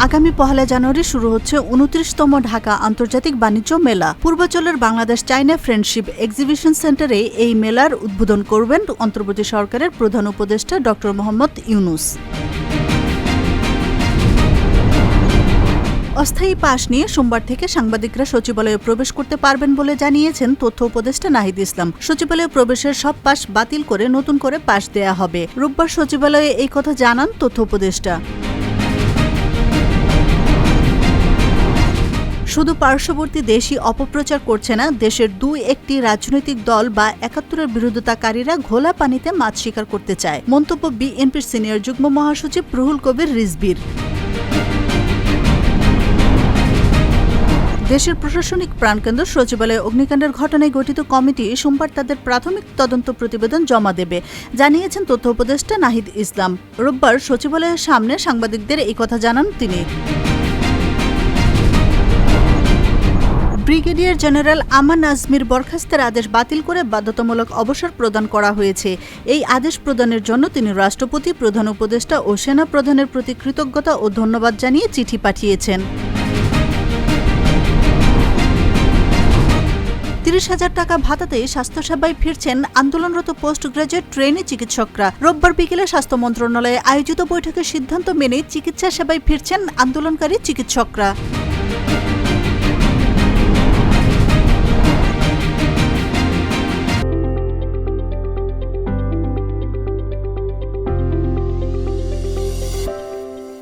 আগামী 1 জানুয়ারি শুরু হচ্ছে 29তম ঢাকা আন্তর্জাতিক বাণিজ্য মেলা। পূর্বাঞ্চলের বাংলাদেশ চায়না ফ্রেন্ডশিপ এক্সিবিশন সেন্টারে এই মেলার উদ্বোধন করবেন অন্তর্বর্তী সরকারের প্রধান উপদেষ্টা ড. মোহাম্মদ ইউনূস। অস্থায়ী পাস নিয়ে সোমবার থেকে সাংবাদিকরা সচিবালয়ে প্রবেশ করতে পারবেন বলে জানিয়েছেন তথ্য উপদেষ্টা নাহিদ ইসলাম। সচিবালয়ে প্রবেশের সব পাস বাতিল করে নতুন করে পাস দেয়া হবে। রোববার সচিবালয়ে এই কথা জানান তথ্য উপদেষ্টা। শুধু পার্শ্ববর্তী দেশই অপপ্রচার করছে না, দেশের 2-1টি রাজনৈতিক দল বা ৭১-এর বিরোধিতাকারীরা ঘোলা পানিতে মাছ শিকার করতে চায়। মন্তব্য বিএনপির সিনিয়র যুগ্ম মহাসচিব রুহুল কবির রিজভীর। দেশের প্রশাসনিক প্রাণকেন্দ্র সচিবালয়ে অগ্নিকাণ্ডের ঘটনায় গঠিত কমিটি সোমবার তাদের প্রাথমিক তদন্ত প্রতিবেদন জমা দেবে, জানিয়েছেন তথ্য উপদেষ্টা নাহিদ ইসলাম। রোববার সচিবালয়ের সামনে সাংবাদিকদের এই কথা জানান তিনি। ব্রিগেডিয়ার জেনারেল আমান আজমির বরখাস্তের আদেশ বাতিল করে বাধ্যতামূলক অবসর প্রদান করা হয়েছে। এই আদেশ প্রদানের জন্য তিনি রাষ্ট্রপতি, প্রধান উপদেষ্টা ও সেনা প্রধানের প্রতি কৃতজ্ঞতা ও ধন্যবাদ জানিয়ে চিঠি পাঠিয়েছেন। ৩০,০০০ টাকা ভাতাতে স্বাস্থ্যসেবায় ফিরছেন আন্দোলনরত পোস্ট গ্রাজুয়েট ট্রেনি চিকিৎসকরা। রোববার বিকেলে স্বাস্থ্য মন্ত্রণালয়ে আয়োজিত বৈঠকের সিদ্ধান্ত মেনে চিকিৎসা সেবায় ফিরছেন আন্দোলনকারী চিকিৎসকরা।